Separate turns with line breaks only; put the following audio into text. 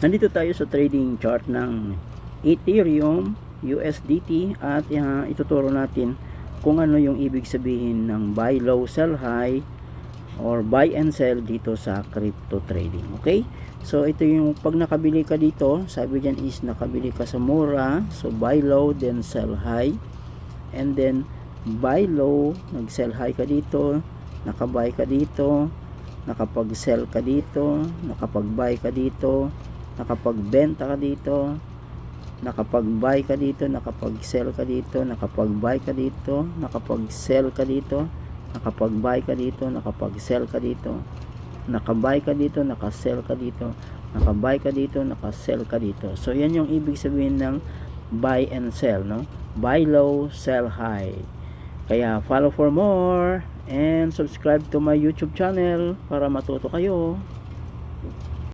Nandito tayo sa trading chart ng Ethereum USDT at ituturo natin kung ano yung ibig sabihin ng buy low sell high or buy and sell dito sa crypto trading. Okay, so ito yung pag nakabili ka dito, sabi dyan is nakabili ka sa mura, so buy low then sell high, and then buy low, nag sell high ka dito, nakabuy ka dito, nakapag sell ka dito, nakapag buy ka dito, nakapagbenta ka dito, nakapag-buy ka dito, nakapag-sell ka dito, nakapag-buy ka dito, nakapag-sell ka dito, nakapag-buy ka dito, nakapag-sell ka dito, nakabuy ka dito, nakasell ka dito, nakabuy ka dito, nakasell ka dito. So yan yung ibig sabihin ng buy and sell, no? Buy low, sell high. Kaya follow for more and subscribe to my YouTube channel para matuto kayo.